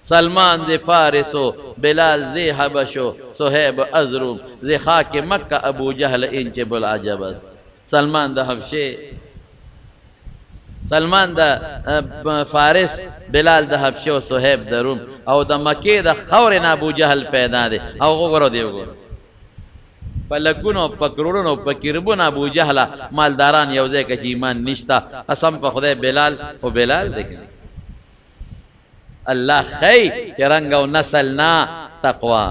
سلمان ز فارس و بلال ز حبش و صہیب از روم ز خاک مکہ ابو جہل انچ بلعجب است. سلمان د حبشه، سلمان د فارس، بلال د حبشه او صہیب د روم، او د مکې د خاورې نه ابو جهل پیدا دی. او وګورو دی وګورو په لکونو په کروڑونو په کربونو ابو جهل مالداران یو ځای که چې ایمان نشته قسم په خدای بلال او بلال دی. الله خی چې رنگ او نسل نا تقوا،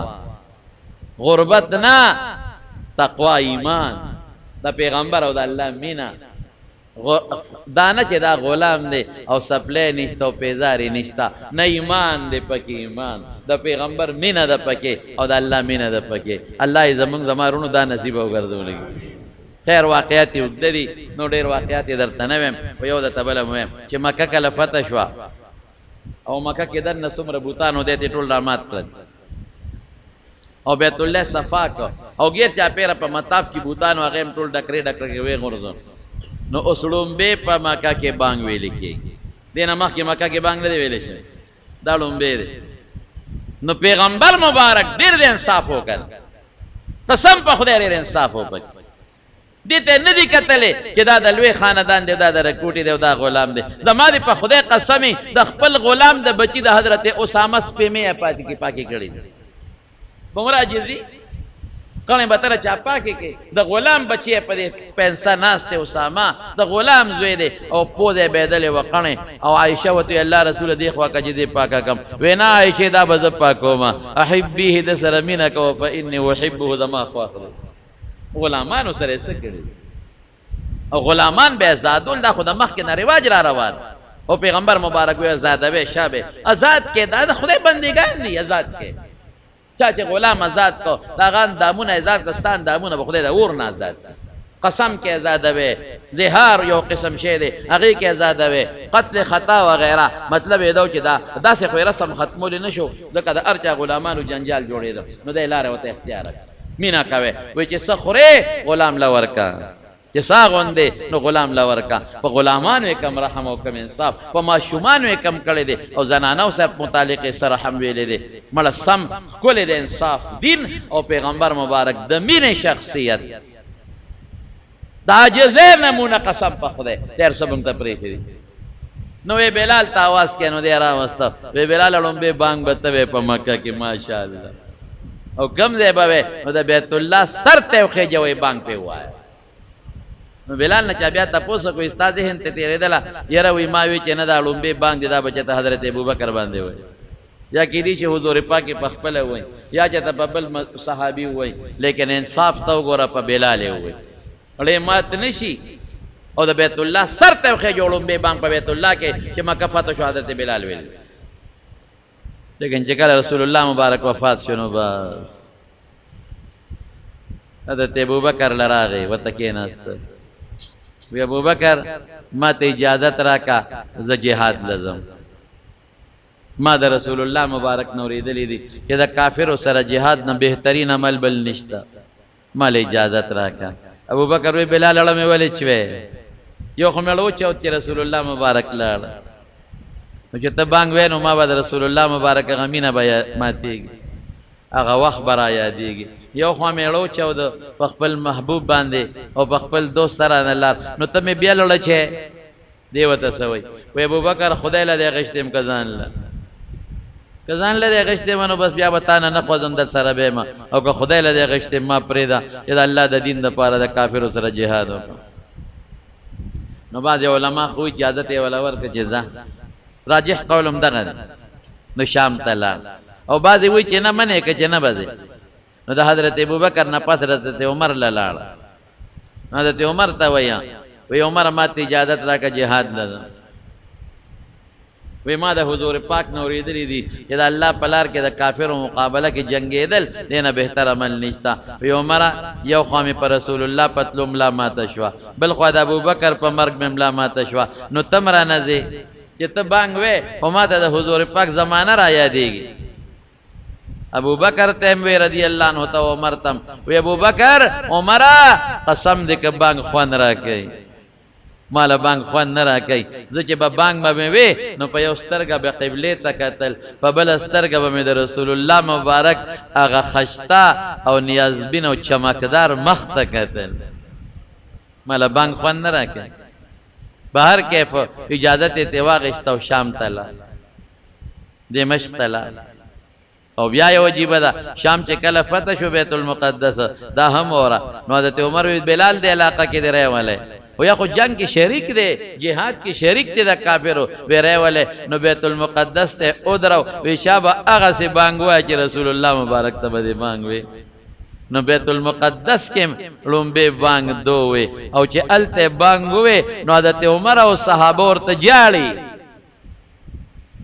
غربت نا تقوا ایمان، دا پیغمبر او دا الله مینا. دانه چې دا غلام دی او سپلی نشته او پیزاری نشته، نه ایمان دی پکې ایمان، دا پیغمبر مینا ده پکې او دا الله مینا ده پکې. الله یې زمونږ زمارونو دا نصیب وګرځولږي. خیر واقعات یې اوږده دي، نو ډېر واقعات یې درته نه ویم، خو یو درته بله م ویم چې مکه کله فتح شوه او مکه کې دننه څومره بوتانو دی ته ټول رامات کړل او بیت الله صفا کړ او غیر چاپېره په مطاف کې بوتانو هغه هم ټول ډکرې ډکرې وغورځول. نو اوس لومبې په مکه کې بانګ ویل کېږي، دې نه مخکې مکه کې بانګ نه دی ویلی شوی، دا لومبې دی. نو پیغمبر مبارک ډېر د انصاف وکړ، قسم په خدای ډېر انصاف وکړ. دې ته نه دي کتلې چې دا د لوی خاندان دی، دا د رکوټي دی او دا غلام دی. زما دې په خدای قسمې د خپل غلام د بچي د حضرت اسامه سپېمې پاتې کې پاکې کړي دي. بمره عجیزي کڼې به تره چا پاکې کې د غلام بچی په دې پنسه ناست دی اسامه، د غلام زوی دی او پوزه بېدلې وه کڼې. او عایشه ورته الله رسوله دې خوا که چې دې پاکه کړم. وی نه عایشې دا به زه پاکومه، احبیه د سره مینه کوه فاني احبه زما خوښ دی. غلامانو سره څه کړي او غلامان به آزادول، دا خو د مخکې نه رواج را روان. او پیغمبر مبارک وی آزادوی شابه آزاد کې، دا د خدای بندگان دي آزاد کې. چا چې غلام آزاد کو دا غان دامونه آزاد کو، ستان دامونه به خدای د اور نه آزاد قسم کې آزادوي. زهار یو قسم شی دی هغې کې آزادوي، قتل خطا وغیره. مطلب یې دا چې دا داسې خو رسم ختمولی نه شو ځکه د هر چا غلامانو جنجال جوړېده، نو دی لاره ورته اختیار مینا کوي. وی چې څه خورې غلام له ورکه، چې سا غوندې نو غلام له ورکه. په غلامانو یې کم رحم او کم انصاف، په ماشومانو یې کم کړی دی او زنانو صاحب متعلق یې سره هم ویلی دی. مړه سم ښکلی د انصاف دین او پیغمبر مبارک د مینې شخصیت، د عاجزۍ نمونه قسم په خدای ډېر څه موږ ته پرېښي دي. نو وی بلال ته اواز کړی نو دی راوسته. وی بلال لومبې بانګ به ته په مکه کې ماشاءالله او کم ځای به وی نو د بیت الله سر ته وخېجه وی بانګ پې ووایه. نو بلال نه چا بیا تپوس کړو ستا ذهن ته تېرېدله یاره وی ما وی چې نه دا لومبې بانګ دی دا به چېرته حضرت ابوبکر باندې وی، یا کېدی چې حضور پاک په خپله وی، یا چېرته په بل صحابي وی. لیکن انصاف ته وګوره په بلال یې ووی اړې مات نه شي. او د بیت الله سر ته وخېجه لومبې بانګ په بیت الله کې چې مکه فتح شو حضرت بلال ویل. لیکن چې کله رسول الله مبارک وفات شو نو بس حضرت ابوبکر له راغی ورته کېناسته. وی ابوبکر ما ته اجازت راکا زه جهاد لزم. ما د رسول الله مبارک نو اورېدلی دي چې د کافرو سره جهاد نه بهترین عمل بل نشته، ما له اجازت راکا. ابوبکر وی بلال اړه مې ولې چوې، یو خو مې اړه وچوت چې رسول الله مبارک لاړ. نو چې ته بانګ وې نو ما به د رسول الله مبارک هغه مینه به ماتېږي، هغه وخت به را یادېږي. یو خوا مې اړه وچود په خپل محبوب باندې او په خپل دوست سره نه لار، نو ته مې بیا لړه چې دی ورته څه وایي. وی ابوبکر خدای له دې غشتم که ځان له که ځان لري غشته منو بس بیا به تا نه خوځم در سره به ما او که خدای لري غشته ما پرېدا چې د الله د دین دپاره د کافرو سره جهاد وکړم. نو بعضې علما خو اجازت یې وله ورکړه چې ځه، راجح قول هم دغه دی. نو شام ته لاړ او بعضې وایي چې نه منې که چې نه به ځې. نو د حضرت ابوبکر نه پس حضرت عمر له لاړ. حضرت عمر ته وی عمر ما ته اجازت راکړه جهاد له وی ما د حضور پاک نه اورېدلي دي چې د الله په لار کې د کافرو مقابله کې جنګېدل دې نه بهتر عمل نشته. وی عمره یو خوا مې په رسول الله پتلو ملا ماته شوه، بل خوا د ابوبکر په مرګ مې ملا ماته شوه. نو ته م رانه ځې چې ته بانګ وې خو ما ته د حضور پاک زمانه را یادېږي. ابوبکر ته وی رضی الله عنه ته عمر تم وی ابوبکر عمره قسم دې که بانګ خوند راکوي، مالا بانگ خوان نرا کئی زو چه با بانگ با میں وی نو پا یو سترگا با قبلی تا کتل پا بل سترگا با میں در رسول اللہ مبارک آغا خشتا او نیازبین او چمکدار مخت کتل. مالا بانگ خوان نرا کئی بہر کیف اجازت تواغشتا و شام تلا دمشق تلا او بیا یو عجیبه ده شام چې کله فتح شو بیت المقدس دا هم اورا نو حضرت عمر وی بلال دی علاقه کې دی رهواله او یا خو جنگ کې شریک دی جهاد کې شریک دی د کافرو وی رهواله نو بیت المقدس ته او درو وی شابه هغه سي بانګوا چې رسول الله مبارک ته به بانګوي. نو بیت المقدس کې لومبه بانګ دوه او چې الته بانګوي نو حضرت عمر او صحابه ورته جاړي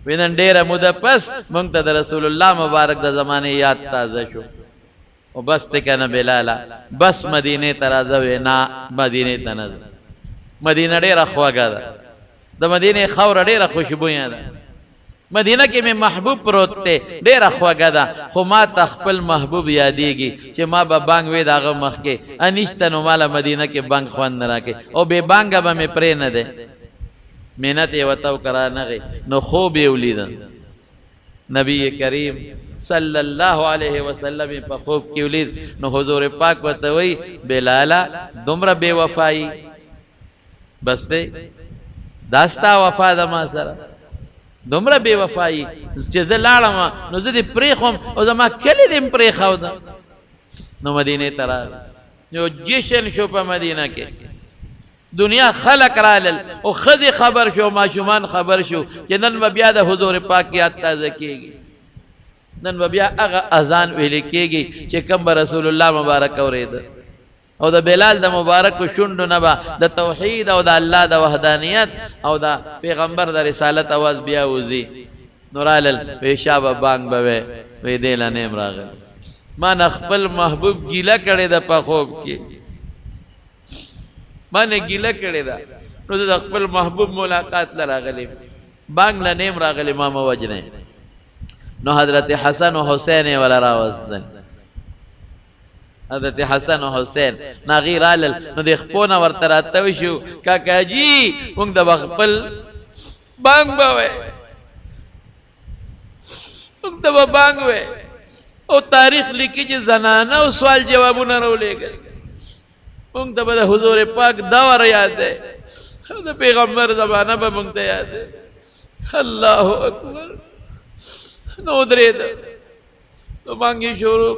وینن ډیره موده پس مونږ ته د رسول الله مبارک د زمانه یاد تازه شو او بس ته کنه بلالا بس مدینه ته راځو نه مدینه ته نه مدینه ډیره خوږه ده د مدینه خاور ډیره خوشبويه ده مدینه کې مې محبوب پروت ته ډیره خوږه ده خو ما تخپل محبوب یادېږي چې ما به بانګ وې داغه مخ کې انشته نو مال مدینه کې بانګ خوان نه راکې او به بانګ به مې پرې نه ده محنت یې وتاو کرا نغی نو خوب یې ولیدل نبی کریم صلی الله علیه وسلم په خوب کې ولید نو حضور پاک وته وی بلالا دومره بے وفایی بس دې داستا وفا د ما سره دومره بے وفایی چې زه لاړم نو زه دې پرېښوم او زما کلی دې پرېښود نو مدینه ته راغی یو جشن شو په مدینه کې دنیا خلق رالل او خدي خبر شو ماشومان خبر شو چې نن بیا د حضور پاک یاد تازه کیږي نن بیا هغه اذان ویل کیږي چې کوم رسول الله مبارک اورید او د بلال د مبارک شوندو نه با د توحید او د الله د وحدانیت او د پیغمبر د رسالت आवाज بیا وزي نورالل پیشاب بانګ بوي وې دلانه راغل ما خپل محبوب ګیله کړي د په خوب کې مانه ګیله کړي دا نو د خپل محبوب ملاقات لراغلی بانګ له نیم راغلی ما وجنه نو حضرت حسن او حسین ولا راوستل حضرت حسن او حسین ناغیرال نو د خپونه ورته راته شو کاکا جی موږ د خپل بانګ بوي موږ د بانګ وې او تاریخ لیکي چې زنانه او سوال جوابونه راولېږي مونږ ته به د حضور پاک دور یاد دی د پیغمبر زمانه به مونږ ته یاد دی الله اکبر نو درېد نو بانګې شروع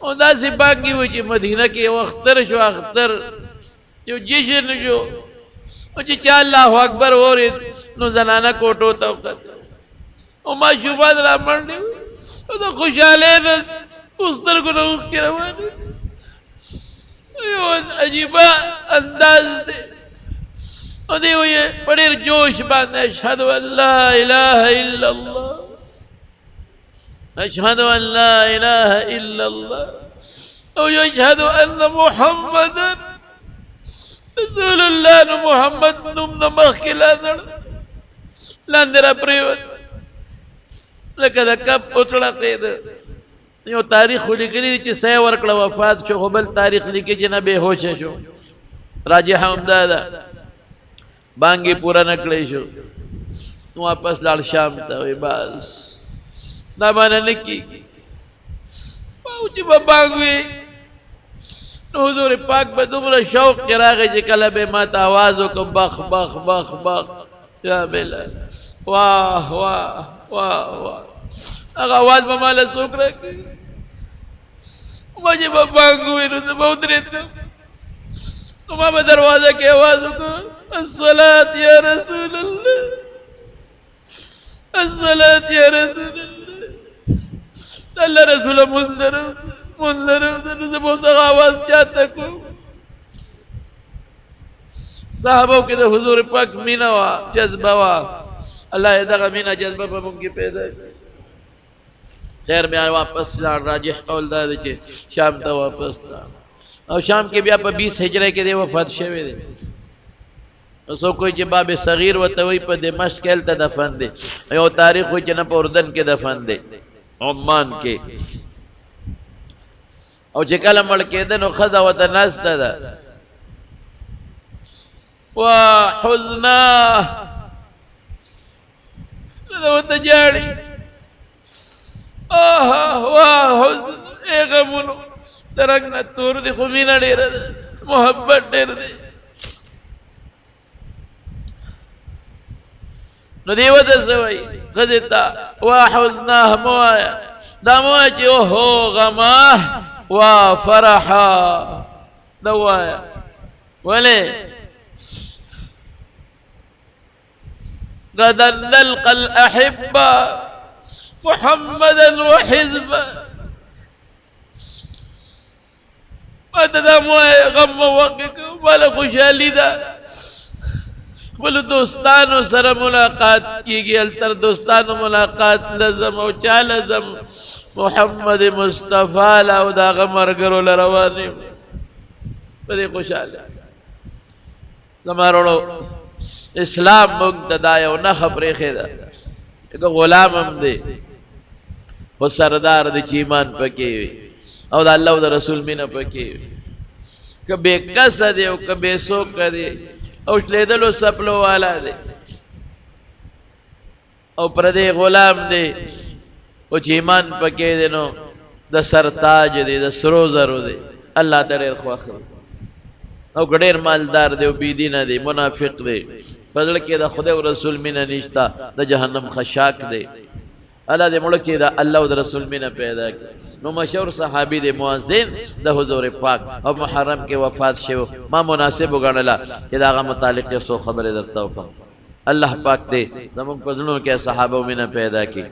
او داسې بانګې وې چې مدینه کې یو اختر شو اختر یو جشن شو او چې چا الله اکبر اورېد نو زنانه کوټو ته وکتل او ماشومان را منډې او د خوشحالۍ نه په سترګو نه اوښکې روانې یو عجیبه انداز دی او دی وی په ډېر جوش باندې اشهد ان لا اله الا الله اشهد ان لا اله الا الله او یشهد ان محمد رسول الله نو محمد نوم نه مخکې لاندې را پرېوت لکه د کب اوتړقېد یو تاریخ لیکلی چې سې ورکړه وفات شو خو بل تاریخ لیکي چې نه بے هوش شو راجح همدا ده بانګي پورا نکړې شو نو واپس لاړ شام ته وي بس دا باندې نکي او چې بانګوي نو حضور پاک به دومره شوق کې راغی چې کله به ما ته आवाज وکړ بخ بخ بخ بخ یا بلال वाह वाह वाह वाह هغه आवाज به ماله څوک راکړي ما چې به بانګ وویل نو زه به ودرېدم نو ما به دروازه کې आवाज وکړ الصلاة یا رسول الله الصلاة یا رسول الله الله رسول منذرم زه به دغه आवाज چاته کوم صحابو کې د حضور پاک مینه وه جذبه وه الله یې دغه مینه جذبه په موږ کې پیدا کړي خیر بیا واپس لاړ راجح قول دا دی چې شام ته واپس لاړ او شام کې بیا په 20 هجره کې دی وفات شوی دی سو کوئی چې باب صغیر وته وي په دمشق کې ته دفن دی یو تاریخ وي چې نه په اردن کې دفن دی عمان کې او چې کله مړ کېده نو خدا وته ناسته ده وحزنا دا وته جاړي وحزن اے غمونو درنګ نه تور دي خو مینه ډېره ده محبت ډېر دی نو دی وته سوی ښځې ته وحزناه موایا دا موایا چې اوهو غما وفرحا دا وایا ولې غدا نلقى الأحبة محمدا وحزبا ما تداموا غم وقك ولا خوشحالی دا بل دوستانو سره ملاقات کیږي التر دوستانو ملاقات لازم او چا لازم محمد مصطفی لا او دا غمرګرو لروانه په خوشاله زمارو اسلام مقتدا یو نه خبرې خېدا دا غلام هم دی او سردار د ایمان پکې او د الله او د رسول مینه پکې کبه کس دی او کبه سو کړي او شلیدلو سپلو والا دی او پر دې غلام دی او چې ایمان پکې دی نو د سرتاج دی د سرو زرو دی الله تعالی خوخه او ګډیر مالدار دی او بيدینه دی منافق دی بدل کې د خدای او رسول مینه نشتا د جهنم خشاک دی الله دې مړ کې د الله او د رسول مینه پیدا کړي نو مشهور صحابي دی مؤذن د حضور پاک او محرم کې وفات شوی ما مناسب وګڼله چې داغه متعلق یو څه خبره درته وکړم الله پاک دې زموږ په ژوند کې صحابه مینه پیدا کړي